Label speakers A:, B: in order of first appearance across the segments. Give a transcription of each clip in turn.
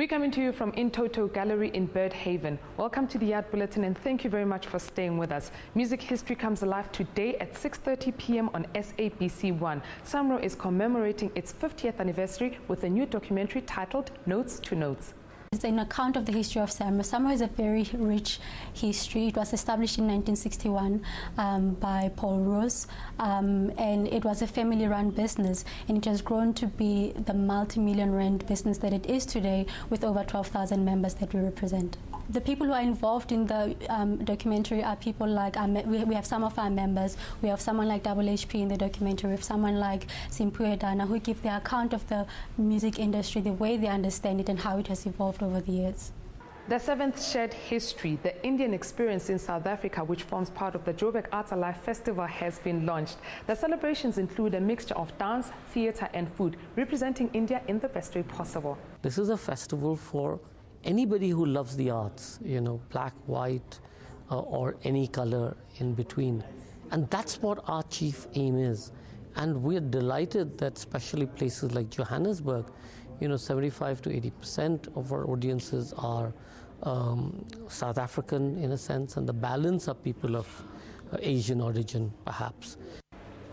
A: We're coming to you from In Toto Gallery in Birdhaven. Welcome to the Art Bulletin and thank you very much for staying with us. Music history comes alive today at 6:30 p.m. on SABC 1. SAMRO is commemorating its 50th anniversary with a new documentary titled Notes to Notes.
B: It's an account of the history of SAMRO. SAMRO has a very rich history. It was established in 1961 by Paul Roos, and it was a family-run business, and it has grown to be the multi-million rand business that it is today, with over 12,000 members that we represent. The people who are involved in the documentary are people like, we have some of our members, we have someone like Double HP in the documentary, we have someone like Simpuya Dana, who give the account of the music industry, the way they understand it and how it has evolved over the years.
A: The 7th Shared History, the Indian experience in South Africa, which forms part of the Joburg Arts Alive Festival, has been launched. The celebrations include a mixture of dance, theatre and food, representing India in the best way possible.
C: This is a festival for anybody who loves the arts, you know, black, white, or any color in between. And that's what our chief aim is. And we're delighted that especially places like Johannesburg, you know, 75 to 80% of our audiences are South African in a sense, and the balance are people of Asian origin, perhaps.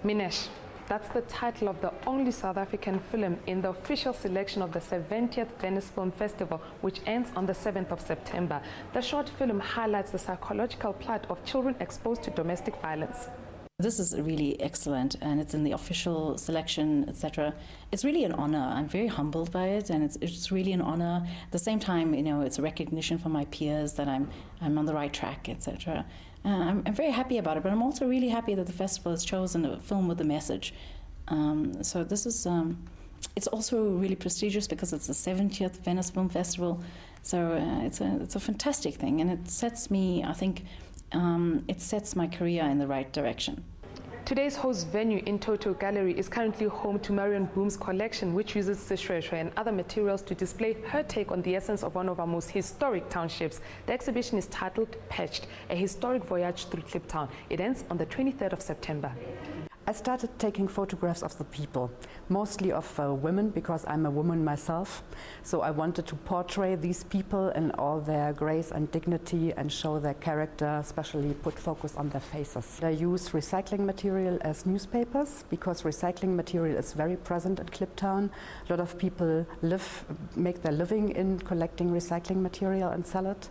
A: Minesh, that's the title of the only South African film in the official selection of the 70th Venice Film Festival, which ends on the 7th of September. The short film highlights the psychological plight of children exposed to domestic violence.
D: This is really excellent, and it's in the official selection, etc. It's really an honor. I'm very humbled by it, and it's really an honor. At the same time, you know, it's a recognition from my peers that I'm on the right track, etc. I'm very happy about it, but I'm also really happy that the festival has chosen a film with a message. So this is, it's also really prestigious because it's the 70th Venice Film Festival. So it's a fantastic thing, and it sets me, I think, it sets my career in the right direction.
A: Today's host venue, In Toto Gallery, is currently home to Marion Boom's collection, which uses sishweshwe and other materials to display her take on the essence of one of our most historic townships. The exhibition is titled Patched, a historic voyage through Kliptown. It ends on the 23rd of September.
E: I started taking photographs of the people, mostly of women, because I'm a woman myself. So I wanted to portray these people in all their grace and dignity and show their character, especially put focus on their faces. I use recycling material as newspapers, because recycling material is very present in Kliptown. A lot of people make their living in collecting recycling material and sell it.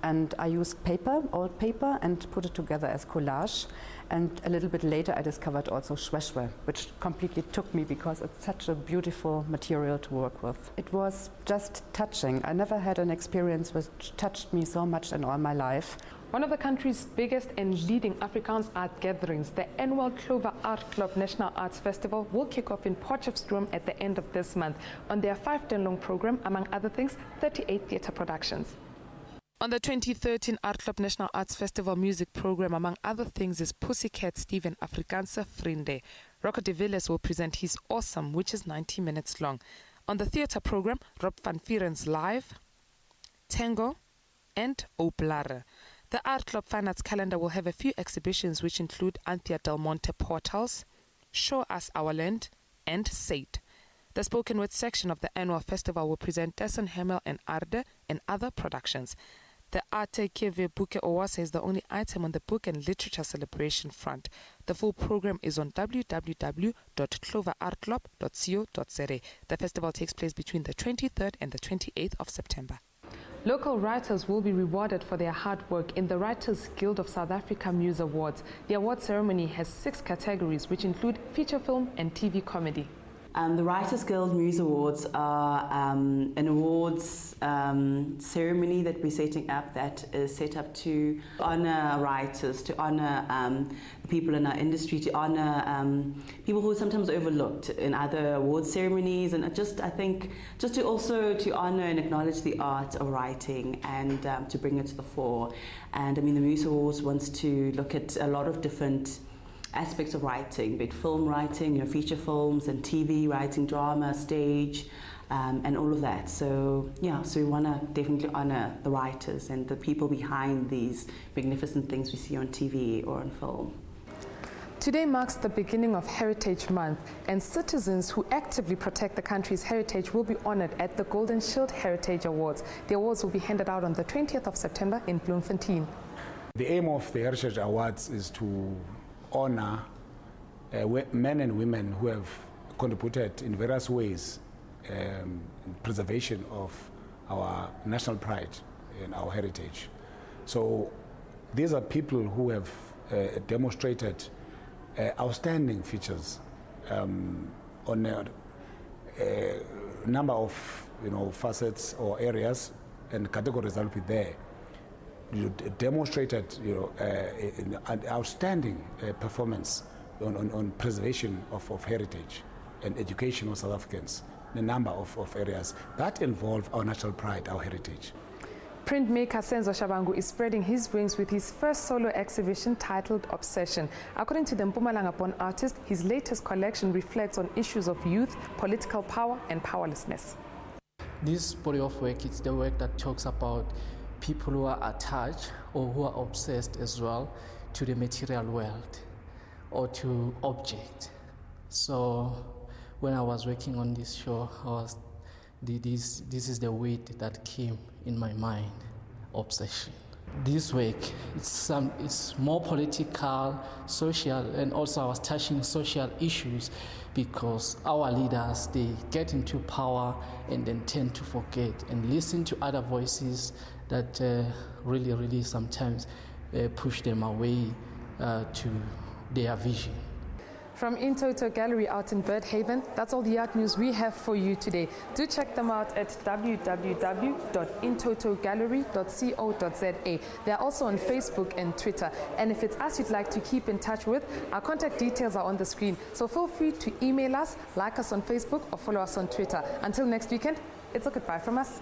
E: And I used paper, old paper, and put it together as collage. And a little bit later I discovered also shweshwe, which completely took me because it's such a beautiful material to work with. It was just touching. I never had an experience which touched me so much in all my life.
A: One of the country's biggest and leading Afrikaans art gatherings, the annual Clover Art Club National Arts Festival, will kick off in Potchefstroom at the end of this month. On their 5-day-long program, among other things, 38 theatre productions. On the 2013 Art Club National Arts Festival music program, among other things, is Pussycat Steven Afrikaanse Vriende. Rocco de Villiers will present his Awesome, which is 90 minutes long. On the theatre program, Rob van Vieren's Live, Tango, and Oblare. The Art Club Fine Arts calendar will have a few exhibitions which include Anthea Del Monte Portals, Show Us Our Land, and Sate. The spoken word section of the annual festival will present Dessen Hemmel and Arde and other productions. The Arte Keve Buke Owase is the only item on the book and literature celebration front. The full program is on www.cloverartclub.co.za. The festival takes place between the 23rd and the 28th of September. Local writers will be rewarded for their hard work in the Writers Guild of South Africa Muse Awards. The award ceremony has 6 categories, which include feature film and TV comedy.
F: The Writers Guild Muse Awards are an awards ceremony that we're setting up that is set up to honour writers, to honour people in our industry, to honour people who are sometimes overlooked in other awards ceremonies, and I think just to also to honour and acknowledge the art of writing and to bring it to the fore. And I mean, the Muse Awards wants to look at a lot of different aspects of writing, be it film writing, you know, feature films and TV writing, drama, stage, and all of that. So yeah, so we want to definitely honour the writers and the people behind these magnificent things we see on TV or on film.
A: Today marks the beginning of Heritage Month, and citizens who actively protect the country's heritage will be honored at the Golden Shield Heritage Awards. The awards will be handed out on the 20th of September in Bloemfontein.
G: The aim of the Heritage Awards is to honor men and women who have contributed in various ways in preservation of our national pride and our heritage. So these are people who have demonstrated outstanding features on a number of facets or areas and categories that will be there. You demonstrated an outstanding performance on preservation of heritage and education of South Africans in a number of areas that involve our national pride, our heritage.
A: Printmaker Senzo Shabangu is spreading his wings with his first solo exhibition titled Obsession. According to the Mpumalanga-born artist, his latest collection reflects on issues of youth, political power, and powerlessness.
H: This body of work is the work that talks about people who are attached or who are obsessed as well to the material world or to object. So when I was working on this show, this is the weight that came in my mind, obsession. This work, it's more political, social, and also I was touching social issues because our leaders, they get into power and then tend to forget and listen to other voices that really sometimes push them away to their vision.
A: From In Toto Gallery out in Birdhaven, that's all the art news we have for you today. Do check them out at www.intotogallery.co.za. They're also on Facebook and Twitter. And if it's us you'd like to keep in touch with, our contact details are on the screen. So feel free to email us, like us on Facebook, or follow us on Twitter. Until next weekend, it's a goodbye from us.